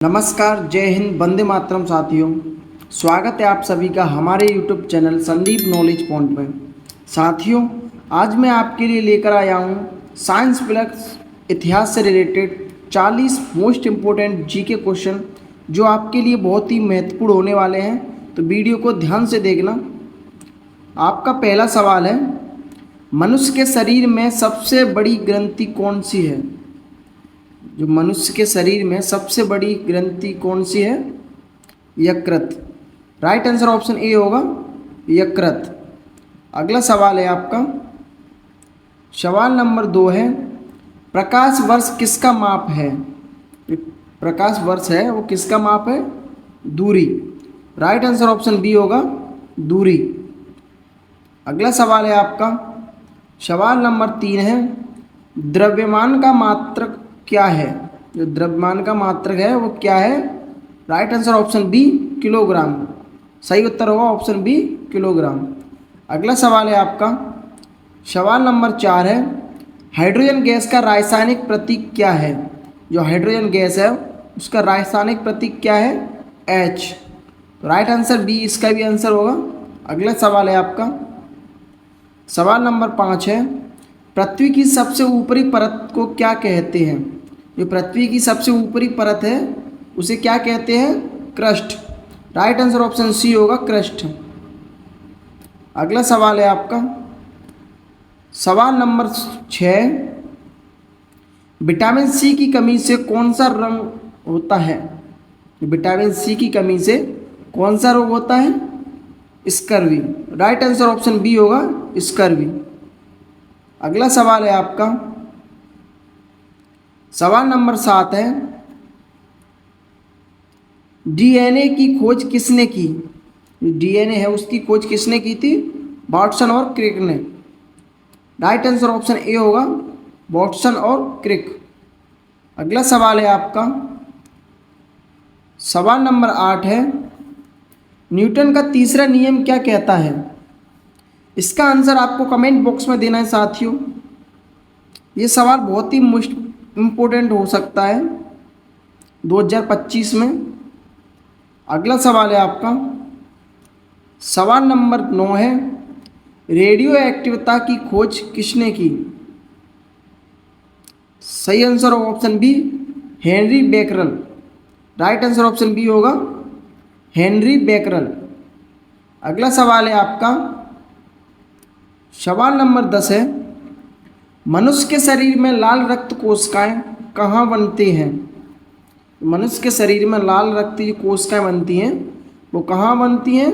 नमस्कार, जय हिंद, वंदे मातरम साथियों। स्वागत है आप सभी का हमारे YouTube channel Sandeep knowledge point में। साथियों, आज मैं आपके लिए लेकर आया हूँ साइंस प्लस इतिहास से related 40 most important GK question जो आपके लिए बहुत ही महत्वपूर्ण होने वाले हैं। तो वीडियो को ध्यान से देखना। आपका पहला सवाल है, मनुष्य के शरीर में सबसे बड़ी ग्रंथि कौन सी है? जो मनुष्य के शरीर में सबसे बड़ी ग्रंथि कौन सी है? यकृत। राइट आंसर ऑप्शन ए होगा यकृत। अगला सवाल है आपका, सवाल नंबर 2 है, प्रकाश वर्ष किसका माप है? प्रकाश वर्ष है वो किसका माप है? दूरी। राइट आंसर ऑप्शन बी होगा दूरी। अगला सवाल है आपका, सवाल नंबर 3 है, द्रव्यमान का मात्रक क्या है? जो द्रव्यमान का मात्रक है वो क्या है? Right answer option B kilogram. सही उत्तर होगा ऑप्शन बी किलोग्राम। अगला सवाल है आपका, सवाल नंबर 4 है, हाइड्रोजन गैस का रासायनिक प्रतीक क्या है? जो हाइड्रोजन गैस है उसका रासायनिक प्रतीक क्या है? H। राइट आंसर बी इसका भी आंसर होगा। अगला सवाल है आपका, सवाल नंबर 5 है, पृथ्वी की सबसे ऊपरी परत को क्या कहते हैं? जो पृथ्वी की सबसे ऊपरी परत है उसे क्या कहते हैं? Crust. Right answer option C होगा क्रस्ट। अगला सवाल है आपका, सवाल नंबर 6, विटामिन सी की कमी से कौन सा रंग होता है? विटामिन सी की कमी से कौन सा रोग होता है? Scurvy. Right answer option B होगा स्कर्वी। अगला सवाल है आपका, सवाल नंबर 7 है, डीएनए की खोज किसने की? डीएनए है उसकी खोज किसने की थी? वाटसन और क्रिक ने। राइट आंसर ऑप्शन ए होगा वाटसन और क्रिक। अगला सवाल है आपका, सवाल नंबर 8 है, न्यूटन का तीसरा नियम क्या कहता है? इसका आंसर आपको कमेंट बॉक्स में देना है साथियों। ये सवाल बहुत ही मोस्ट इम्पोर्टेंट हो सकता है 2025 में। अगला सवाल है आपका, सवाल नंबर 9 है, रेडियो एक्टिविटी की खोज किसने की? सही आंसर होगा option B Henri Becquerel. Right answer option B होगा हेनरी बेकरल। अगला सवाल है आपका, सवाल नंबर 10 है, मनुष्य के शरीर में लाल रक्त कोशिकाएं कहाँ बनती हैं? मनुष्य के शरीर में लाल रक्त की कोशिकाएं बनती हैं वो कहाँ बनती हैं?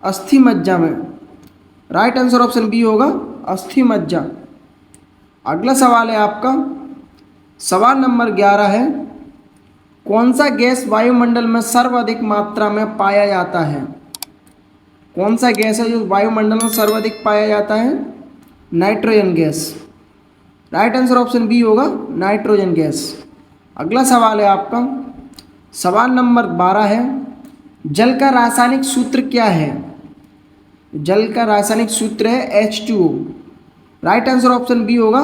अस्थि मज्जा में। राइट आंसर ऑप्शन बी होगा अस्थि मज्जा। अगला सवाल है आपका, सवाल नंबर 11 है, कौन सा गैस वायुमंडल में सर्वाधिक मात्रा में पाया जाता है? कौन सा गैस है जो वायुमंडल में सर्वाधिक पाया जाता है? Nitrogen gas. Right answer option B होगा नाइट्रोजन गैस। अगला सवाल है आपका, सवाल नंबर 12 है, जल का रासायनिक सूत्र क्या है? जल का रासायनिक सूत्र है H2O। Right answer option B होगा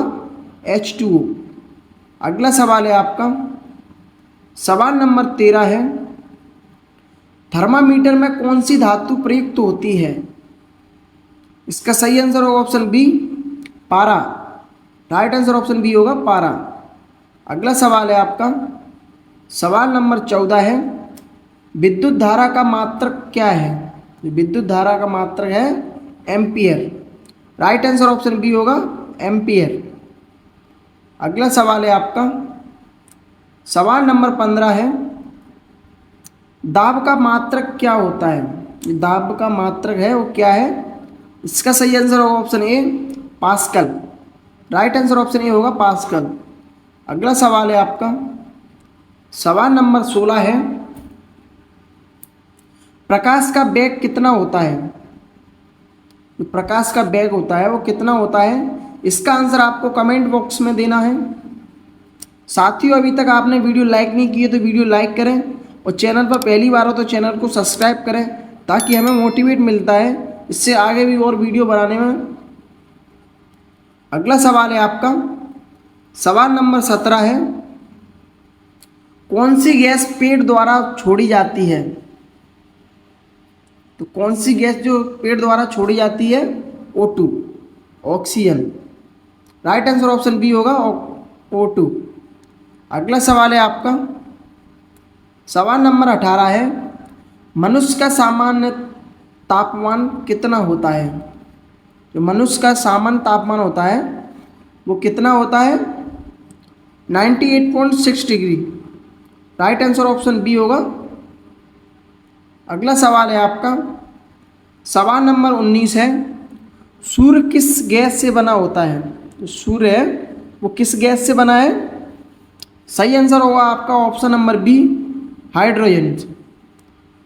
H2O। अगला सवाल है आपका, सवाल नंबर 13 है, थर्मामीटर में कौन सी धातु प्रयुक्त होती है? इसका सही आंसर होगा ऑप्शन बी पारा। राइट आंसर ऑप्शन बी होगा पारा। अगला सवाल है आपका, सवाल नंबर 14 है, विद्युत धारा का मात्रक क्या है? विद्युत धारा का मात्रक है ampere. Right answer option B होगा एम्पियर। अगला सवाल है आपका, सवाल नंबर 15 है, दाब का मात्रक क्या होता है? दाब का मात्रक है वो क्या है? इसका सही आंसर होगा option A pascal. Right answer option A होगा पास्कल। अगला सवाल है आपका, सवाल नंबर 16 है, प्रकाश का वेग कितना होता है? जो प्रकाश का वेग होता है वो कितना होता है? इसका आंसर आपको कमेंट बॉक्स में देना है। साथियों, अभी तक आपने वीडियो लाइक नहीं की है तो वीडियो लाइक करें और चैनल पर पहली बार हो तो चैनल को सब्सक्राइब करें ताकि हमें मोटिवेट मिलता है इससे आगे भी और वीडियो बनाने में। अगला सवाल है आपका, सवाल नंबर 17 है, कौन सी गैस पेट द्वारा छोड़ी जाती है? तो कौन सी गैस जो पेट द्वारा छोड़ी जाती है? O2, oxygen. Right answer option B होगा O2। अगला सवाल है आपका, सवाल नंबर 18 है, मनुष्य का सामान्य तापमान कितना होता है? जो मनुष्य का सामान्य तापमान होता है वो कितना होता है? 98.6 degree. Right answer option B होगा। अगला सवाल है आपका, सवाल नंबर 19 है, सूर्य किस गैस से बना होता है? जो सूर्य है वो किस गैस से बना है? सही आंसर होगा आपका option number B, hydrogen.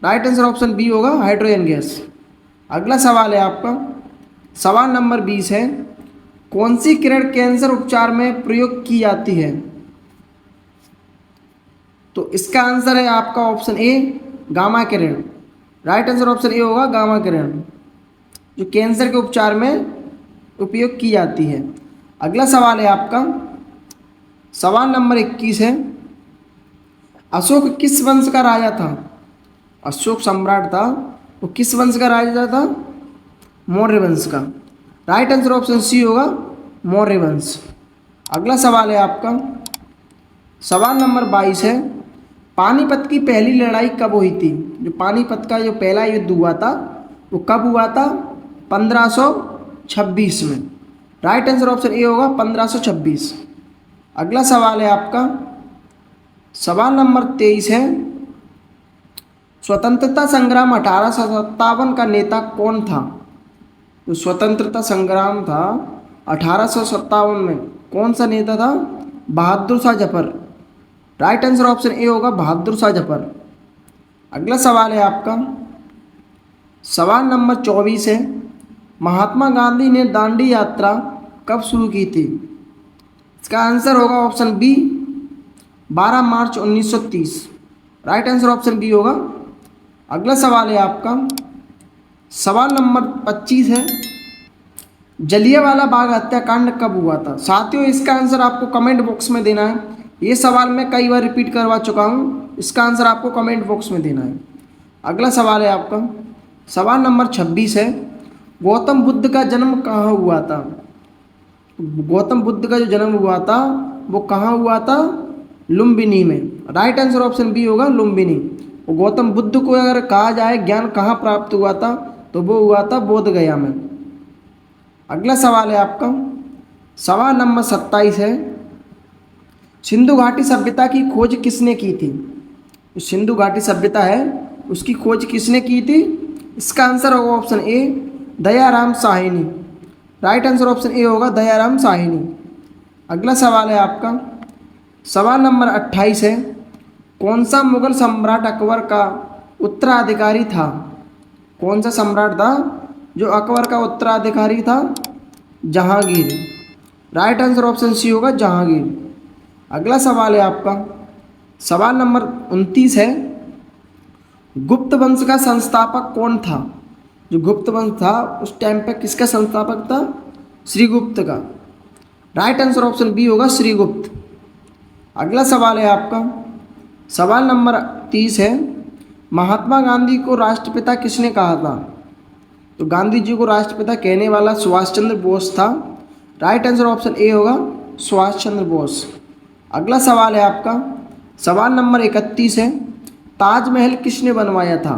Right answer option B होगा, हाइड्रोजन गैस। अगला सवाल है आपका, सवाल नंबर 20 है, कौन सी किरण कैंसर उपचार में प्रयोग की जाती है? तो इसका आंसर है आपका option A, gamma Kiran. Right answer option A होगा, गामा किरण, जो कैंसर के उपचार में उपयोग की जाती है। अगला सवाल है आपका, सवाल नंबर 21 है, अशोक किस वंश का राजा था? अशोक सम्राट था, वो किस वंश का राजा था? मौर्य वंश का। राइट आंसर ऑप्शन सी होगा, मौर्य वंश। अगला सवाल है आपका, सवाल नंबर 22 है, पानीपत की पहली लड़ाई कब हुई थी? जो पानीपत का जो पहला युद्ध हुआ था वो कब हुआ था? 1526 में। राइट आंसर ऑप्शन ए होगा, 1526। अगला सवाल है आपका, सवाल नंबर 23 है, स्वतंत्रता संग्राम 1857 का नेता कौन था? जो स्वतंत्रता संग्राम था 1857 में कौन सा नेता था? Bahadur Shah Zafar. Right answer option A होगा, बहादुर शाह जफर। अगला सवाल है आपका, सवाल नंबर 24 है, महात्मा गांधी ने दांडी यात्रा कब शुरू की थी? इसका आंसर होगा ऑप्शन बी, 12 मार्च 1930। राइट आंसर ऑप्शन बी होगा। अगला सवाल है आपका, सवाल नंबर 25 है, जलियांवाला बाग हत्याकांड कब हुआ था? साथियों इसका आंसर आपको कमेंट बॉक्स में देना है। ये सवाल मैं कई बार रिपीट करवा चुका हूँ, इसका आंसर आपको कमेंट बॉक्स में देना है। अगला सवाल है आपका, सवाल नंबर 26 है, गौतम बुद्ध का जन्म कहाँ हुआ था? गौतम बुद्ध का जो जन्म हुआ था वो कहाँ हुआ था? लुम्बिनी में। राइट आंसर ऑप्शन बी होगा, लुम्बिनी। और गौतम बुद्ध को अगर कहा जाए ज्ञान कहाँ प्राप्त हुआ था तो वो हुआ था बोध गया में। अगला सवाल है आपका, सवाल नंबर 27 है, सिंधु घाटी सभ्यता की खोज किसने की थी? जो सिंधु घाटी सभ्यता है उसकी खोज किसने की थी? इसका आंसर होगा option A, Dayaram Sahni. Right answer option A होगा, दयाराम साहनी। अगला सवाल है आपका, सवाल नंबर 28 है, कौन सा मुगल सम्राट अकबर का उत्तराधिकारी था? कौन सा सम्राट था जो अकबर का उत्तराधिकारी था? Jahangir. Right answer option C होगा, जहांगीर। अगला सवाल है आपका, सवाल नंबर 29 है, गुप्त वंश का संस्थापक कौन था? जो गुप्त वंश था उस टाइम पे किसका संस्थापक था? श्रीगुप्त का। राइट आंसर ऑप्शन बी होगा, श्रीगुप्त। अगला सवाल है आपका, सवाल नंबर 30 है, महात्मा गांधी को राष्ट्रपिता किसने कहा था? तो गांधी जी को राष्ट्रपिता कहने वाला सुभाष चंद्र बोस था। राइट आंसर ऑप्शन ए होगा, सुभाष चंद्र बोस। अगला सवाल है आपका, सवाल नंबर 31 है, ताजमहल किसने बनवाया था?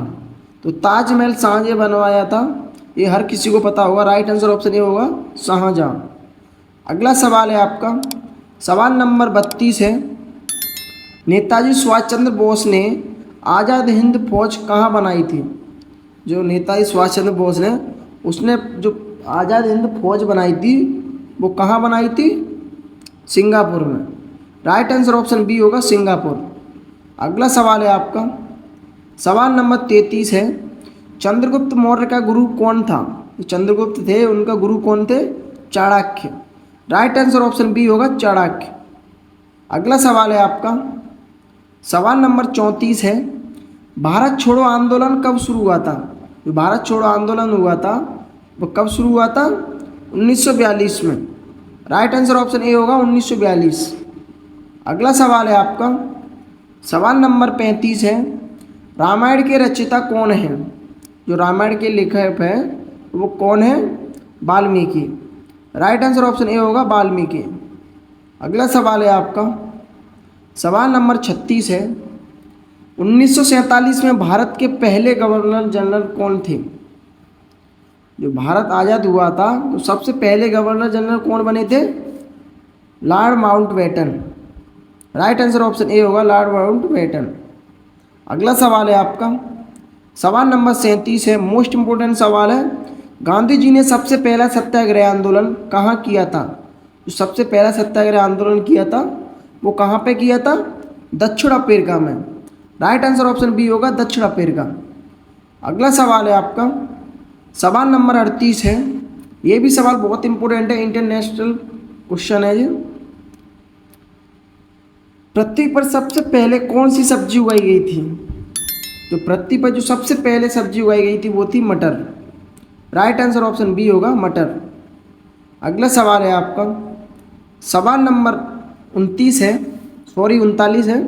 तो ताजमहल शाहजहाँ ने बनवाया था, ये हर किसी को पता होगा। राइट आंसर ऑप्शन ए होगा, शाहजहाँ। अगला सवाल है आपका, सवाल नंबर 32 है, नेताजी सुभाष चंद्र बोस ने आज़ाद हिंद फौज कहाँ बनाई थी? जो नेताजी सुभाष चंद्र बोस ने उसने जो आज़ाद हिंद फौज बनाई थी वो कहाँ बनाई थी? सिंगापुर में। राइट आंसर ऑप्शन बी होगा, सिंगापुर। अगला सवाल है आपका, सवाल नंबर 33 है, चंद्रगुप्त मौर्य का गुरु कौन था? चंद्रगुप्त थे, उनका गुरु कौन थे? Chanakya. Right answer option B होगा, चाणक्य। अगला सवाल है आपका, सवाल नंबर 34 है, भारत छोड़ो आंदोलन कब शुरू हुआ था? जो भारत छोड़ो आंदोलन हुआ था वो कब शुरू हुआ था? 1942 में। राइट आंसर ऑप्शन ए होगा, 1942। अगला सवाल है आपका, सवाल नंबर 35 है, रामायण के रचयिता कौन है? जो रामायण के लेखक है वो कौन है? Valmiki. Right answer option A होगा वाल्मीकि। अगला सवाल है आपका सवाल नंबर 36 है, 1947 में भारत के पहले गवर्नर जनरल कौन थे? जो भारत आज़ाद हुआ था तो सबसे पहले गवर्नर जनरल कौन बने थे? Lord Mountbatten. Right answer option A होगा लॉर्ड माउंटबेटन। अगला सवाल है आपका सवाल नंबर 37 है, मोस्ट इम्पोर्टेंट सवाल है, गांधी जी ने सबसे पहला सत्याग्रह आंदोलन कहाँ किया था? जो सबसे पहला सत्याग्रह आंदोलन किया था वो कहाँ पे किया था? दक्षिण अफ्रीका में। राइट आंसर ऑप्शन बी होगा दक्षिण अफ्रीका। अगला सवाल है आपका सवाल नंबर 38 है, ये भी सवाल बहुत इंपॉर्टेंट है, इंटरनेशनल क्वेश्चन है ये। पृथ्वी पर सबसे पहले कौन सी सब्जी उगाई गई थी? तो पृथ्वी पर जो सबसे पहले सब्जी उगाई गई थी वो थी मटर। राइट आंसर ऑप्शन बी होगा मटर। अगला सवाल है आपका सवाल नंबर 39 है,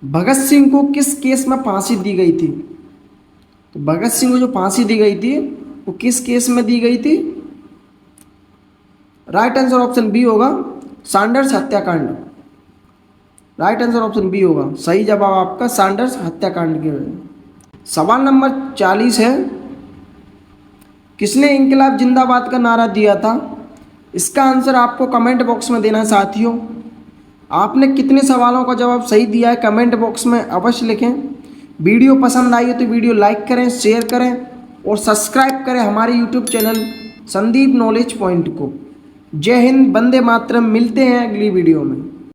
भगत सिंह को किस केस में फांसी दी गई थी? तो भगत सिंह को जो फांसी दी गई थी वो किस केस में दी गई थी? राइट आंसर ऑप्शन बी होगा सैंडर्स हत्याकांड। राइट आंसर ऑप्शन बी होगा सही जवाब आपका सैंडर्स हत्याकांड के वजह। सवाल नंबर 40 है, किसने इंकलाब जिंदाबाद का नारा दिया था? इसका आंसर आपको कमेंट बॉक्स में देना है साथियों। आपने कितने सवालों का जवाब सही दिया है कमेंट बॉक्स में अवश्य लिखें। वीडियो पसंद आई हो तो वीडियो लाइक करें, शेयर करें और सब्सक्राइब करें हमारे YouTube channel Sandeep knowledge point को। जय हिंद, वंदे मातरम। मिलते हैं अगली वीडियो में।